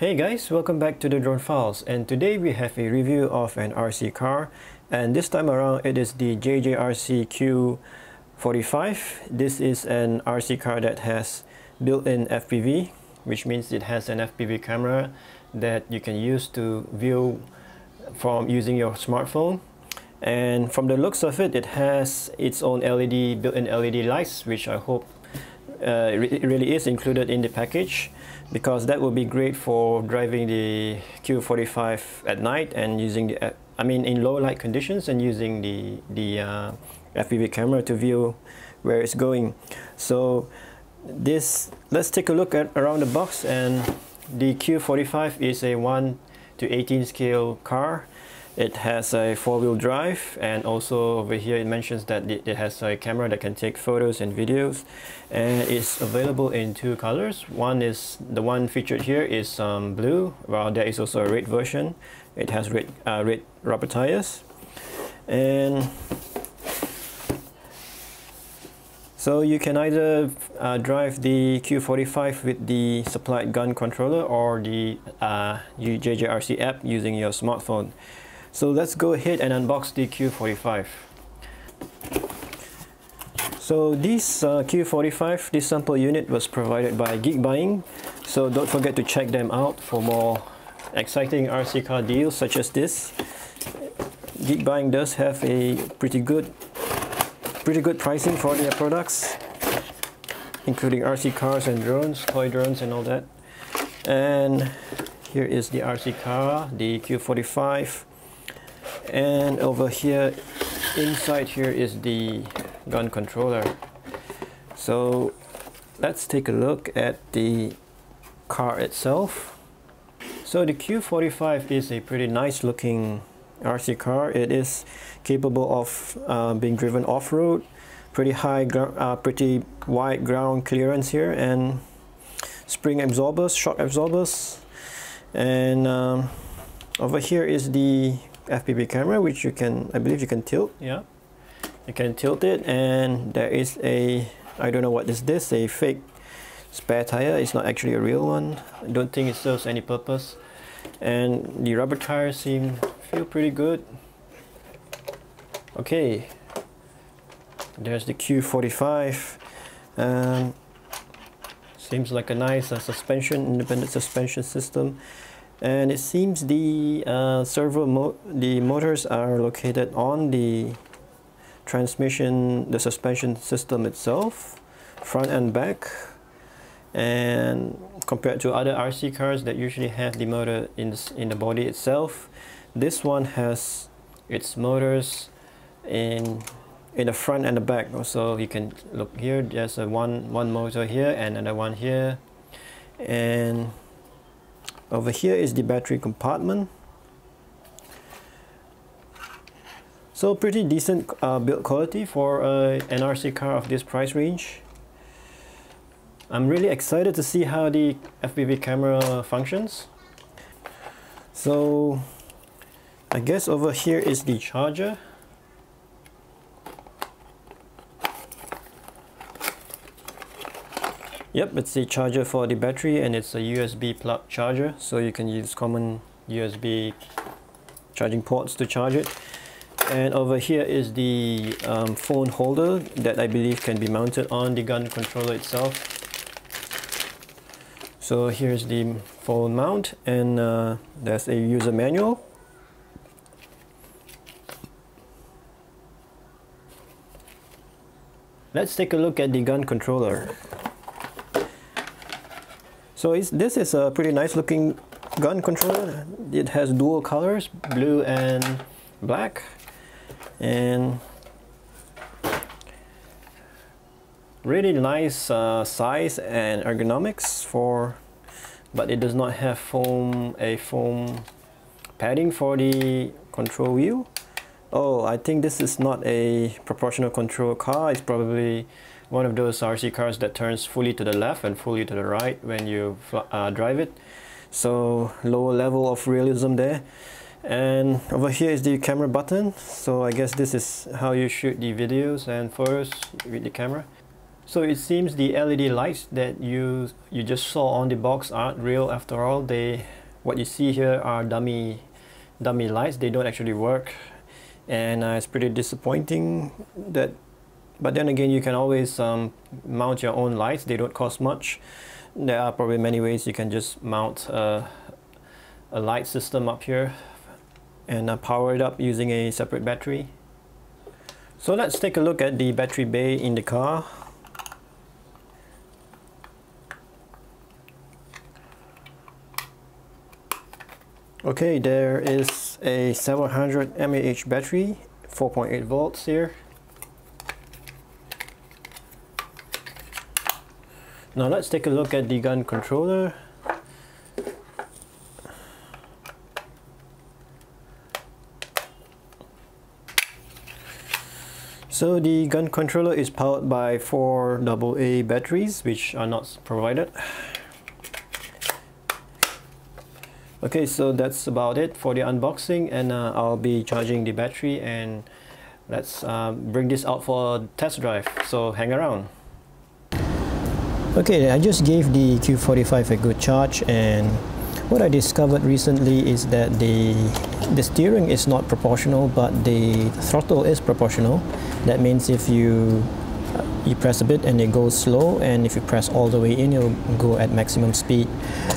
Hey guys, welcome back to the Drone Files, and today we have a review of an RC car, and this time around it is the JJRC Q45. This is an RC car that has built-in FPV, which means it has an FPV camera that you can use to view from using your smartphone. And from the looks of it, it has its own built-in LED lights, which I hope it really is included in the package, because that would be great for driving the Q45 at night and using the in low light conditions, and using the FPV camera to view where it's going. So let's take a look at around the box. And the Q45 is a 1:18 scale car. It has a four-wheel drive, and also over here it mentions that it has a camera that can take photos and videos, and it's available in two colors. The one featured here is blue, while there is also a red version. It has red rubber tires, and so you can either drive the Q45 with the supplied gun controller or the JJRC app using your smartphone. So let's go ahead and unbox the Q45. So this Q45, this sample unit was provided by GeekBuying, so don't forget to check them out for more exciting RC car deals such as this. GeekBuying does have a pretty good pricing for their products, including RC cars and drones, toy drones and all that. And here is the RC car, the Q45. And over here, inside here is the gun controller. So let's take a look at the car itself. So the Q45 is a pretty nice looking RC car. It is capable of being driven off-road, pretty wide ground clearance here, and spring absorbers, shock absorbers. And over here is the FPV camera, which I believe you can tilt. Yeah, you can tilt it, and there is a, I don't know what is this, a fake spare tire. It's not actually a real one. I don't think it serves any purpose. And the rubber tires feel pretty good. Okay, there's the Q45. Seems like a nice independent suspension system. And it seems the servo the motors are located on the suspension system itself, front and back. And compared to other RC cars that usually have the motor in the body itself, this one has its motors in the front and the back. So you can look here. There's one motor here and another one here, and over here is the battery compartment. So pretty decent build quality for an RC car of this price range. I'm really excited to see how the FPV camera functions. So I guess over here is the charger. Yep, it's the charger for the battery, and it's a USB plug charger, so you can use common USB charging ports to charge it. And over here is the phone holder that I believe can be mounted on the gun controller itself. So here's the phone mount, and there's a user manual. Let's take a look at the gun controller. So this is a pretty nice looking gun controller. It has dual colors, blue and black, and really nice size and ergonomics but it does not have a foam padding for the control wheel. Oh, I think this is not a proportional control car. It's probably one of those RC cars that turns fully to the left and fully to the right when you drive it. So lower level of realism there. And over here is the camera button. So I guess this is how you shoot the videos and photos with the camera. So it seems the LED lights that you just saw on the box aren't real after all. What you see here are dummy lights. They don't actually work, and it's pretty disappointing that. But then again, you can always mount your own lights. They don't cost much. There are probably many ways you can just mount a light system up here and power it up using a separate battery. So let's take a look at the battery bay in the car. Okay, there is a 700 mAh battery, 4.8 volts here. Now let's take a look at the gun controller. So the gun controller is powered by 4 AA batteries, which are not provided. Okay, so that's about it for the unboxing, and I'll be charging the battery, and let's bring this out for a test drive, so hang around. Okay, I just gave the Q45 a good charge, and what I discovered recently is that the steering is not proportional, but the throttle is proportional. That means if you press a bit and it goes slow, and if you press all the way in, you'll go at maximum speed.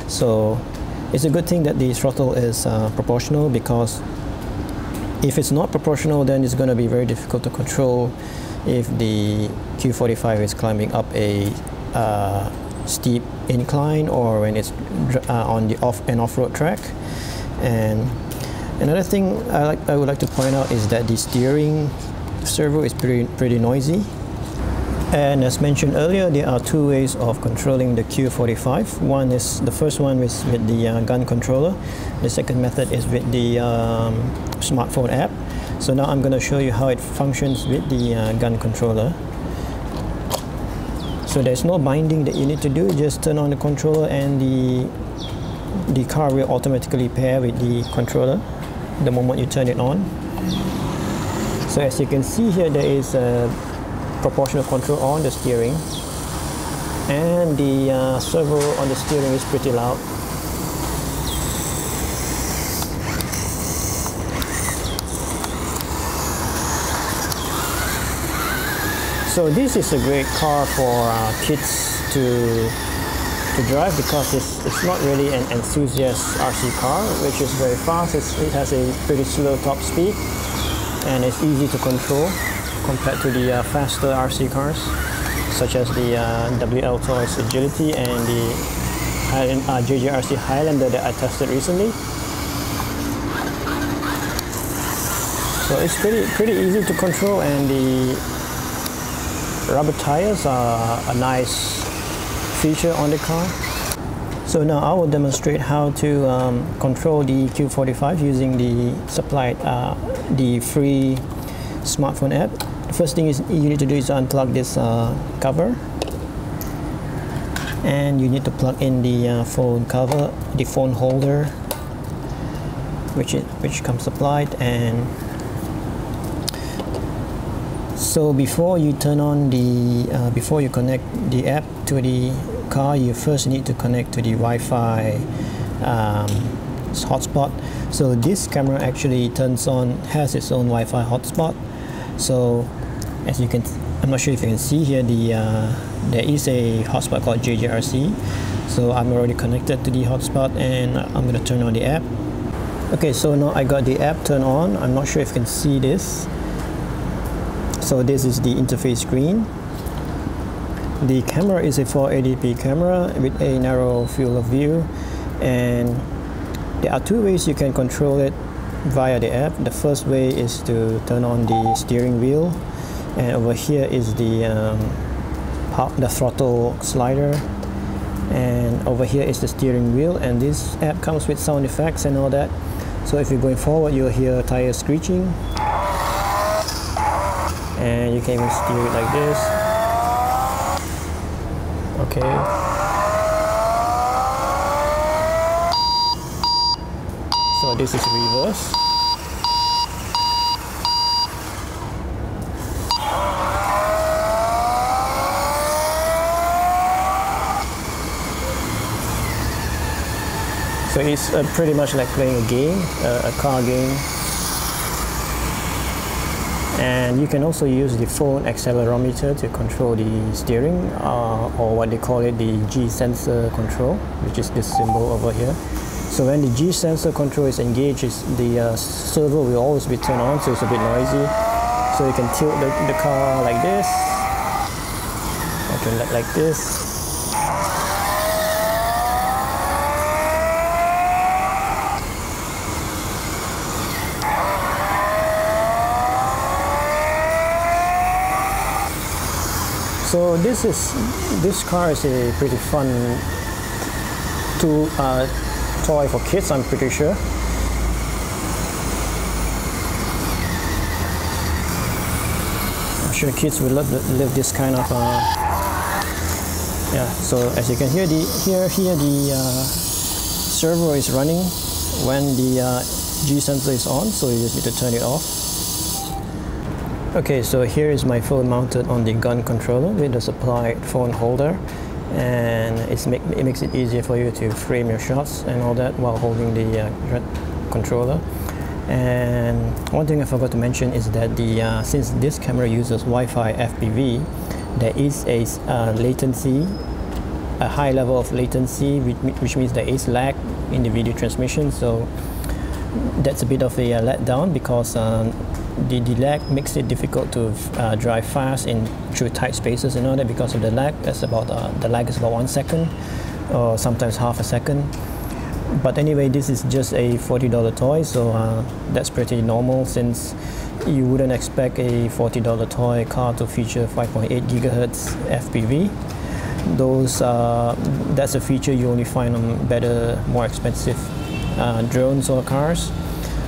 So it's a good thing that the throttle is proportional, because if it's not proportional, then it's going to be very difficult to control if the Q45 is climbing up a steep incline, or when it's on the off-road track. And another thing I would like to point out is that the steering servo is pretty noisy. And as mentioned earlier, there are 2 ways of controlling the Q45. The first one is with the gun controller. The second method is with the smartphone app. So now I'm going to show you how it functions with the gun controller. So there's no binding that you need to do. Just turn on the controller, and the car will automatically pair with the controller the moment you turn it on. So as you can see here, there is a proportional control on the steering, and the servo on the steering is pretty loud. So this is a great car for kids to drive, because it's not really an enthusiast RC car, which is very fast. It has a pretty slow top speed, and it's easy to control compared to the faster RC cars, such as the WL Toys Agility and the JJRC Highlander that I tested recently. So it's pretty easy to control, and the rubber tires are a nice feature on the car. So now I will demonstrate how to control the Q45 using the the free smartphone app. The first thing you need to do is unplug this cover, and you need to plug in the phone cover, the phone holder, which comes supplied. And so before you turn on before you connect the app to the car, you first need to connect to the Wi-Fi hotspot. So this camera actually has its own Wi-Fi hotspot. So as you can, I'm not sure if you can see here, there is a hotspot called JJRC. So I'm already connected to the hotspot, and I'm going to turn on the app. Okay, so now I got the app turned on. I'm not sure if you can see this. So this is the interface screen. The camera is a 480p camera with a narrow field of view, and there are 2 ways you can control it via the app. The first way is to turn on the steering wheel, and over here is the throttle slider, and over here is the steering wheel. And this app comes with sound effects and all that. So if you're going forward, you'll hear tires screeching, and you can even steer it like this. Okay. So this is reverse. So it's pretty much like playing a game, a car game. And you can also use the phone accelerometer to control the steering, or what they call it, the G sensor control, which is this symbol over here. So when the G sensor control is engaged, the servo will always be turned on, so it's a bit noisy. So you can tilt the car like this, or like this. So this car is a pretty fun toy for kids, I'm pretty sure. I'm sure kids will love this kind of yeah. So as you can hear, the servo is running when the G sensor is on, so you just need to turn it off. Okay, so here is my phone mounted on the gun controller with the supplied phone holder, and it makes it easier for you to frame your shots and all that while holding the controller. And one thing I forgot to mention is that since this camera uses Wi-Fi FPV, there is a latency, a high level of latency, which means there is lag in the video transmission. So that's a bit of a letdown, because the lag makes it difficult to drive fast through tight spaces and all that because of the lag. The lag is about 1 second, or sometimes half a second. But anyway, this is just a $40 toy, so that's pretty normal, since you wouldn't expect a $40 toy car to feature 5.8 gigahertz FPV. That's a feature you only find on better, more expensive drones or cars.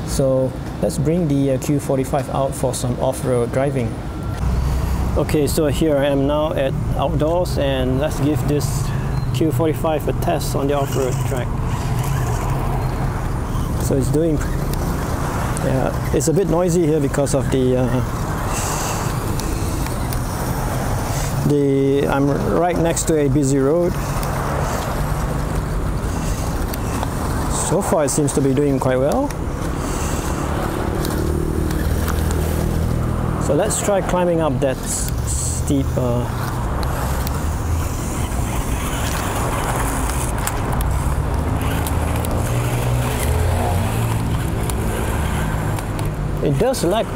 So let's bring the Q45 out for some off-road driving. Okay, so here I am now at outdoors, and let's give this Q45 a test on the off-road track. So it's doing, yeah, it's a bit noisy here because of I'm right next to a busy road. So far it seems to be doing quite well. So let's try climbing up that steep it does lack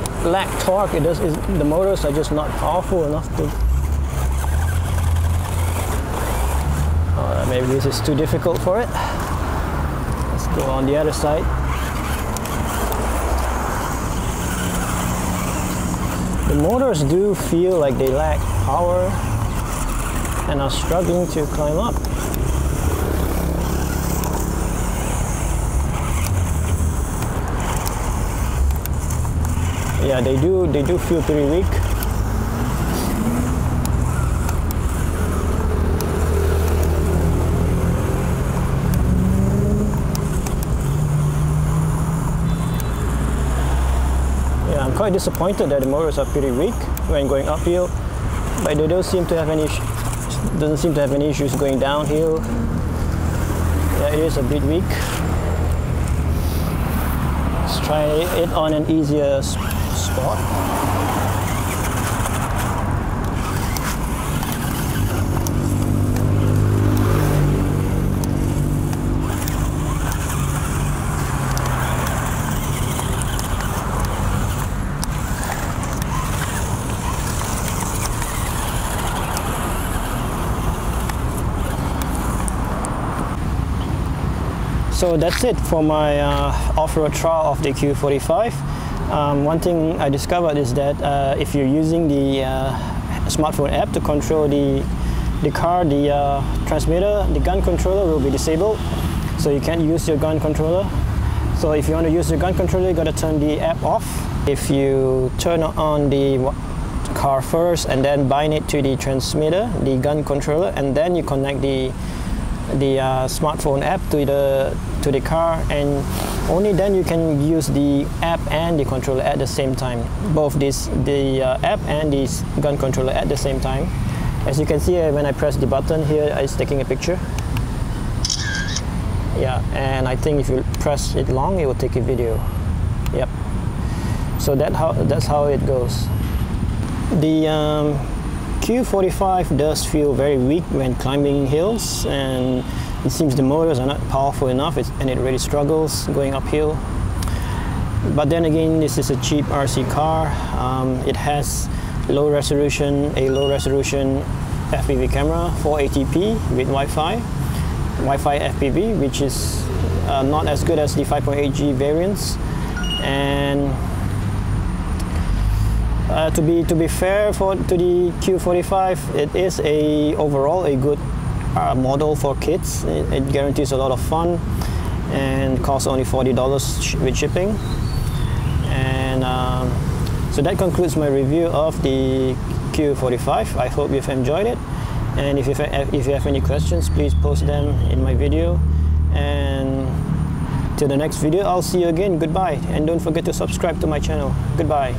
torque. The motors are just not powerful enough to. Maybe this is too difficult for it. Let's go on the other side. The motors do feel like they lack power and are struggling to climb up. Yeah, they do feel pretty weak. Yeah, I'm quite disappointed that the motors are pretty weak when going uphill, but they don't seem to have any issues going downhill. Yeah, it is a bit weak. Let's try it on an easier spot. So that's it for my off-road trial of the Q45. One thing I discovered is that if you're using the smartphone app to control the car, the transmitter, the gun controller will be disabled. So you can't use your gun controller. So if you want to use your gun controller, you got to turn the app off. If you turn on the car first and then bind it to the transmitter, the gun controller, and then you connect the smartphone app to the car, and only then you can use the app and the controller at the same time. Both the app and the gun controller at the same time. As you can see, when I press the button here, it's taking a picture. Yeah, and I think if you press it long, it will take a video. Yep. So that's how it goes. The Q45 does feel very weak when climbing hills, and it seems the motors are not powerful enough, and it really struggles going uphill. But then again, this is a cheap RC car. It has a low resolution FPV camera, 480p with Wi-Fi FPV, which is not as good as the 5.8G variants. And to be fair to the Q45, it is overall a good model for kids. It guarantees a lot of fun and costs only $40 with shipping. And so that concludes my review of the Q45. I hope you've enjoyed it, and if you have any questions, please post them in my video. And till the next video, I'll see you again. Goodbye, and don't forget to subscribe to my channel. Goodbye.